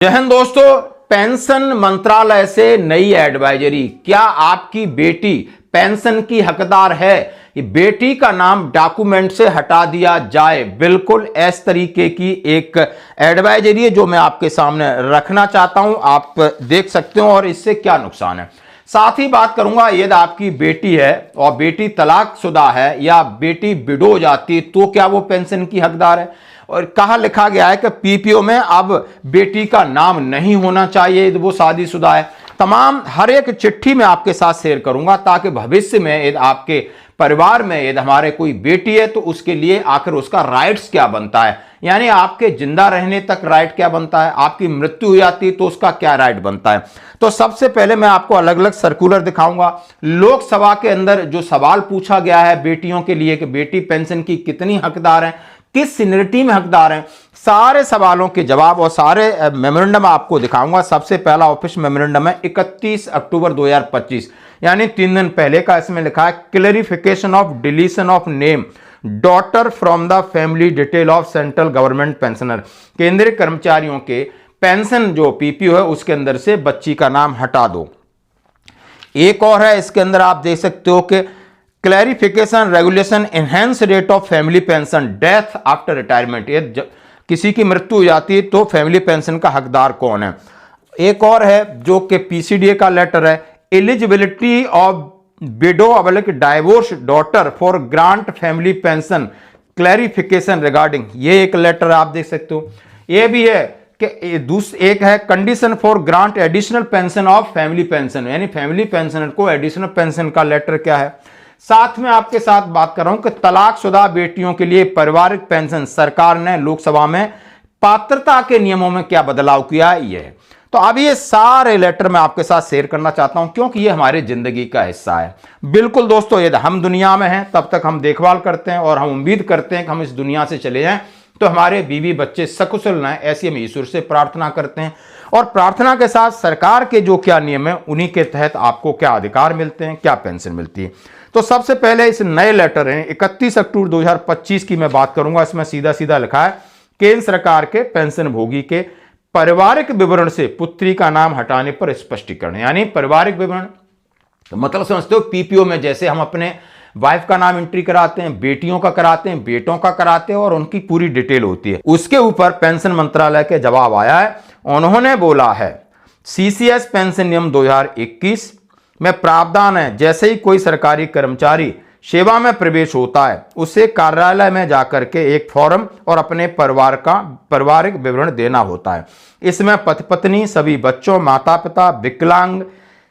जय हिंद दोस्तों, पेंशन मंत्रालय से नई एडवाइजरी। क्या आपकी बेटी पेंशन की हकदार है? ये बेटी का नाम डॉक्यूमेंट से हटा दिया जाए, बिल्कुल इस तरीके की एक एडवाइजरी है जो मैं आपके सामने रखना चाहता हूं। आप देख सकते हो और इससे क्या नुकसान है। साथ ही बात करूंगा, यदि आपकी बेटी है और बेटी तलाकशुदा है या बेटी विडो हो जाती है तो क्या वो पेंशन की हकदार है? और कहा लिखा गया है कि पीपीओ में अब बेटी का नाम नहीं होना चाहिए यदि वो शादीशुदा है। तमाम हर एक चिट्ठी में आपके साथ शेयर करूंगा ताकि भविष्य में यदि आपके परिवार में यदि हमारे कोई बेटी है तो उसके लिए आखिर उसका राइट्स क्या बनता है, यानी आपके जिंदा रहने तक राइट क्या बनता है, आपकी मृत्यु हो जाती है तो उसका क्या राइट बनता है। तो सबसे पहले मैं आपको अलग अलग सर्कुलर दिखाऊंगा। लोकसभा के अंदर जो सवाल पूछा गया है बेटियों के लिए कि बेटी पेंशन की कितनी हकदार है, किस सीनियरिटी में हकदार हैं, सारे सवालों के जवाब और सारे मेमोरेंडम आपको दिखाऊंगा। सबसे पहला ऑफिस मेमोरेंडम है 31 अक्टूबर 2025, यानी 3 दिन पहले का। इसमें लिखा है clarification of deletion of name daughter from the family detail of central government pensioner. केंद्रीय कर्मचारियों के पेंशन जो पीपीओ है उसके अंदर से बच्ची का नाम हटा दो। एक और है, इसके अंदर आप देख सकते हो कि clarification regulation enhance rate of family pension death after retirement. ये किसी की मृत्यु हो जाती है तो फैमिली पेंशन का हकदार कौन है। एक और है जो कि पीसीडीए का लेटर है, eligibility of widow oblique divorce daughter for grant family pension clarification regarding. ये एक लेटर आप देख सकते हो। ये भी है कि एक है condition for grant additional pension of family pension, यानी फैमिली पेंशनर को एडिशनल पेंशन का लेटर क्या है। साथ में आपके साथ बात कर रहा हूं कि तलाकशुदा बेटियों के लिए पारिवारिक पेंशन सरकार ने लोकसभा में पात्रता के नियमों में क्या बदलाव किया है, ये तो अब ये सारे लेटर मैं आपके साथ शेयर करना चाहता हूं क्योंकि ये हमारी जिंदगी का हिस्सा है। बिल्कुल दोस्तों, यदि हम दुनिया में हैं तब तक हम देखभाल करते हैं और हम उम्मीद करते हैं कि हम इस दुनिया से चले जाएं तो हमारे बीवी बच्चे सकुशल रहें, ऐसी हम ईश्वर से प्रार्थना करते हैं। और प्रार्थना के साथ सरकार के जो क्या नियम है उन्हीं के तहत आपको क्या अधिकार मिलते हैं, क्या पेंशन मिलती है। तो सबसे पहले इस नए लेटर है 31 अक्टूबर 2025 की मैं बात करूंगा। इसमें सीधा सीधा लिखा है केंद्र सरकार के पेंशन भोगी के पारिवारिक विवरण से पुत्री का नाम हटाने पर स्पष्टीकरण, यानी पारिवारिक विवरण तो मतलब समझते हो पीपीओ में जैसे हम अपने वाइफ का नाम एंट्री कराते हैं, बेटियों का कराते हैं, बेटों का कराते हैं और उनकी पूरी डिटेल होती है। उसके ऊपर पेंशन मंत्रालय के जवाब आया है। उन्होंने बोला है सीसीएस पेंशन नियम 2021 में प्रावधान है, जैसे ही कोई सरकारी कर्मचारी सेवा में प्रवेश होता है उसे कार्यालय में जाकर के एक फॉर्म और अपने परिवार का पारिवारिक विवरण देना होता है। इसमें पति पत्नी, सभी बच्चों, माता पिता, विकलांग,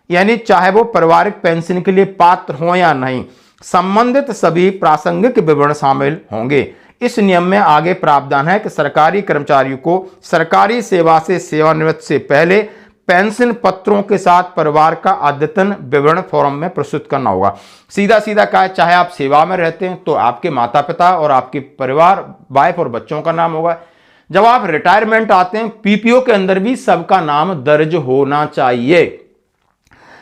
यानी चाहे वो पारिवारिक पेंशन के लिए पात्र हो या नहीं, संबंधित सभी प्रासंगिक विवरण शामिल होंगे। इस नियम में आगे प्रावधान है कि सरकारी कर्मचारियों को सरकारी सेवा से सेवानिवृत्ति से पहले पेंशन पत्रों के साथ परिवार का अद्यतन विवरण फॉर्म में प्रस्तुत करना होगा। सीधा सीधा कहा है, चाहे आप सेवा में रहते हैं तो आपके माता पिता और आपके परिवार, वाइफ और बच्चों का नाम होगा। जब आप रिटायरमेंट आते हैं पीपीओ के अंदर भी सबका नाम दर्ज होना चाहिए,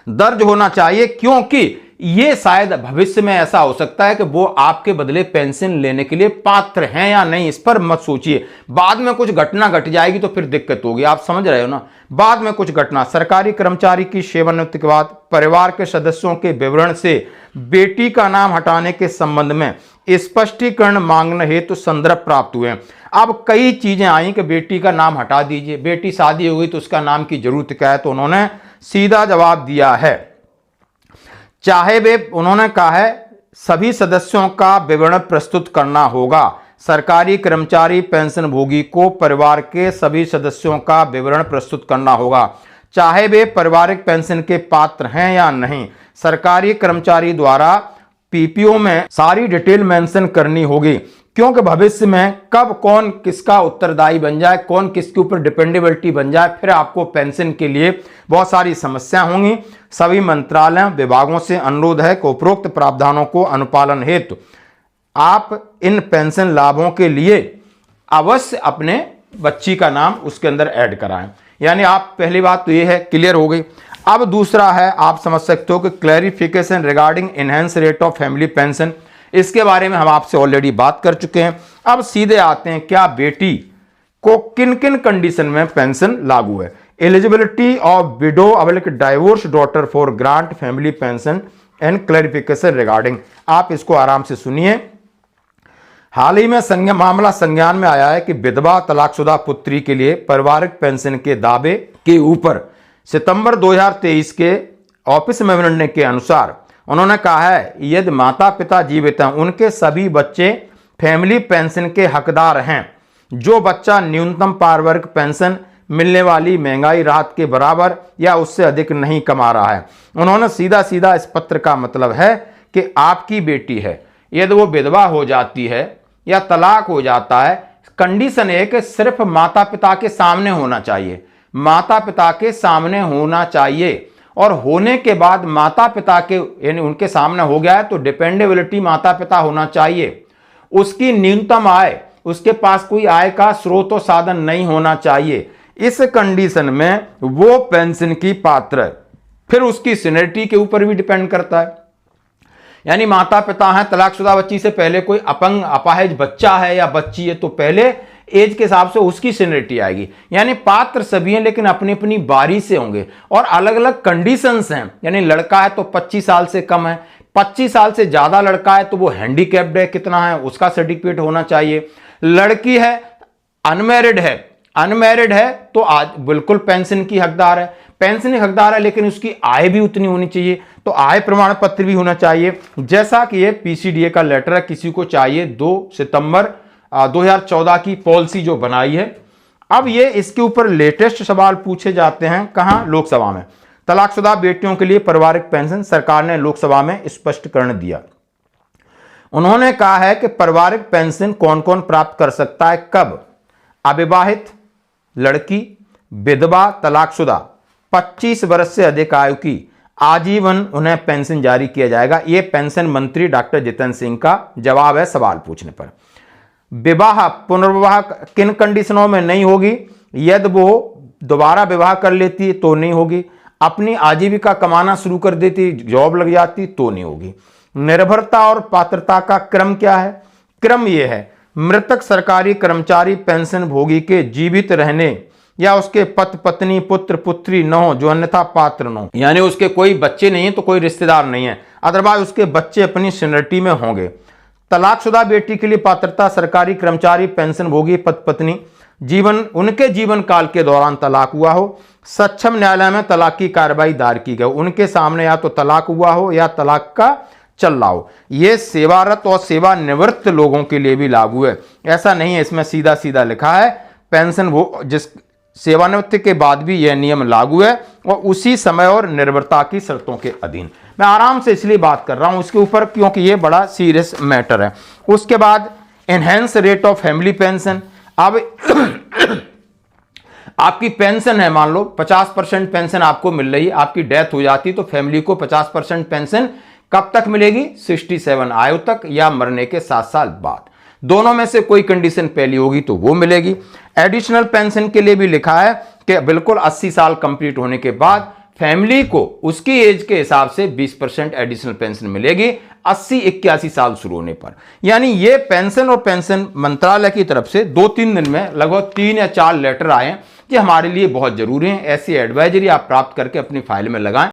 दर्ज होना चाहिए, क्योंकि ये शायद भविष्य में ऐसा हो सकता है कि वो आपके बदले पेंशन लेने के लिए पात्र हैं या नहीं, इस पर मत सोचिए। बाद में कुछ घटना घट जाएगी तो फिर दिक्कत होगी, आप समझ रहे हो ना। बाद में कुछ घटना, सरकारी कर्मचारी की सेवानिवृत्ति के बाद परिवार के सदस्यों के विवरण से बेटी का नाम हटाने के संबंध में स्पष्टीकरण मांगने हेतु संदर्भ प्राप्त हुए। अब कई चीजें आई कि बेटी का नाम हटा दीजिए, बेटी शादी हो गई तो उसका नाम की जरूरत क्या है, तो उन्होंने सीधा जवाब दिया है, चाहे वे, उन्होंने कहा है सभी सदस्यों का विवरण प्रस्तुत करना होगा। सरकारी कर्मचारी पेंशन भोगी को परिवार के सभी सदस्यों का विवरण प्रस्तुत करना होगा, चाहे वे पारिवारिक पेंशन के पात्र हैं या नहीं। सरकारी कर्मचारी द्वारा पीपीओ में सारी डिटेल मेंशन करनी होगी, क्योंकि भविष्य में कब कौन किसका उत्तरदायी बन जाए, कौन किसके ऊपर डिपेंडेबिलिटी बन जाए, फिर आपको पेंशन के लिए बहुत सारी समस्या होंगी। सभी मंत्रालयों विभागों से अनुरोध है कि उपरोक्त प्रावधानों को अनुपालन हेतु आप इन पेंशन लाभों के लिए अवश्य अपने बच्ची का नाम उसके अंदर ऐड कराएं। यानी आप पहली बात तो ये है क्लियर हो गई। अब दूसरा है, आप समझ सकते हो कि clarification regarding enhance rate of family pension, इसके बारे में हम आपसे ऑलरेडी बात कर चुके हैं। अब सीधे आते हैं, क्या बेटी को किन किन कंडीशन में पेंशन लागू है। Eligibility of window available divorce daughter for grant family pension and clarification regarding. आप इसको आराम से सुनिए। हाल ही में मामला संज्ञान में आया है कि विधवा तलाकशुदा पुत्री के लिए पारिवारिक पेंशन के दावे के ऊपर सितंबर 2023 के ऑफिस मेमोरेंडम के अनुसार उन्होंने कहा है यदि माता पिता जीवित हैं उनके सभी बच्चे फैमिली पेंशन के हकदार हैं। जो बच्चा न्यूनतम पारिवारिक पेंशन मिलने वाली महंगाई राहत के बराबर या उससे अधिक नहीं कमा रहा है। उन्होंने सीधा सीधा इस पत्र का मतलब है कि आपकी बेटी है, यदि वो विधवा हो जाती है या तलाक हो जाता है, कंडीशन है कि सिर्फ माता पिता के सामने होना चाहिए, माता पिता के सामने होना चाहिए। और होने के बाद माता पिता के यानी उनके सामने हो गया है तो डिपेंडेबिलिटी माता पिता होना चाहिए। उसकी न्यूनतम आय, उसके पास कोई आय का स्रोत और साधन नहीं होना चाहिए। इस कंडीशन में वो पेंशन की पात्र है। फिर उसकी सीनियरिटी के ऊपर भी डिपेंड करता है, यानी माता पिता हैं, तलाकशुदा बच्ची से पहले कोई अपंग अपाहिज बच्चा है या बच्ची है तो पहले एज के हिसाब से उसकी सीनियरिटी आएगी। यानी पात्र सभी हैं लेकिन अपनी अपनी बारी से होंगे और अलग अलग कंडीशंस हैं। यानी लड़का है तो 25 साल से कम है, 25 साल से ज्यादा लड़का है तो वो हैंडीकैप्ड है कितना है उसका सर्टिफिकेट होना चाहिए। लड़की है अनमैरिड है तो आज बिल्कुल पेंशन की हकदार है, पेंशन की हकदार है लेकिन उसकी आय भी उतनी होनी चाहिए तो आय प्रमाण पत्र भी होना चाहिए। जैसा कि ये पीसीडीए का लेटर है, किसी को चाहिए 2 सितंबर 2014 की पॉलिसी जो बनाई है। अब ये इसके ऊपर लेटेस्ट सवाल पूछे जाते हैं कहां, लोकसभा में। तलाकशुदा बेटियों के लिए पारिवारिक पेंशन, सरकार ने लोकसभा में स्पष्टीकरण दिया। उन्होंने कहा है कि पारिवारिक पेंशन कौन कौन प्राप्त कर सकता है, कब, अविवाहित लड़की, विधवा, तलाकशुदा, 25 वर्ष से अधिक आयु की आजीवन उन्हें पेंशन जारी किया जाएगा। यह पेंशन मंत्री डॉक्टर जितेंद्र सिंह का जवाब है सवाल पूछने पर। विवाह पुनर्विवाह किन कंडीशनों में नहीं होगी, यदि वो दोबारा विवाह कर लेती तो नहीं होगी, अपनी आजीविका कमाना शुरू कर देती, जॉब लग जाती तो नहीं होगी। निर्भरता और पात्रता का क्रम क्या है, क्रम यह है मृतक सरकारी कर्मचारी पेंशन भोगी के जीवित रहने या उसके पति पत्नी पुत्र पुत्री न हो जो अन्यथा पात्र न हो, यानी उसके कोई बच्चे नहीं है तो कोई रिश्तेदार नहीं है, अदरवाइज उसके बच्चे अपनी सीनियरिटी में होंगे। तलाकशुदा बेटी के लिए पात्रता सरकारी कर्मचारी पेंशन भोगी पति पत्नी उनके जीवन काल के दौरान तलाक हुआ हो, सक्षम न्यायालय में तलाक की कार्रवाई दायर की गई, उनके सामने या तो तलाक हुआ हो या तलाक का चल रहा हो। यह सेवारत और सेवानिवृत्त लोगों के लिए भी लागू है, ऐसा नहीं है इसमें सीधा सीधा लिखा है पेंशन वो जिस सेवानिवृत्ति के बाद भी यह नियम लागू है और उसी समय और निर्भरता की शर्तों के अधीन। मैं आराम से इसलिए बात कर रहा हूं इसके ऊपर क्योंकि यह बड़ा सीरियस मैटर है। उसके बाद enhance rate of family pension. अब आपकी पेंशन है, मान लो 50% पेंशन आपको मिल रही है, आपकी डेथ हो जाती तो फैमिली को 50% पेंशन कब तक मिलेगी, 67 आयु तक या मरने के 7 साल बाद। दोनों में से कोई कंडीशन पहली होगी तो वो मिलेगी। एडिशनल पेंशन के लिए भी लिखा है कि बिल्कुल 80 साल कंप्लीट होने के बाद फैमिली को उसकी एज के हिसाब से 20% एडिशनल पेंशन मिलेगी 80-81 साल शुरू होने पर। यानी ये पेंशन और पेंशन मंत्रालय की तरफ से 2-3 दिन में लगभग 3 या 4 लेटर आए हैं, ये हमारे लिए बहुत जरूरी है। ऐसी एडवाइजरी आप प्राप्त करके अपनी फाइल में लगाएं।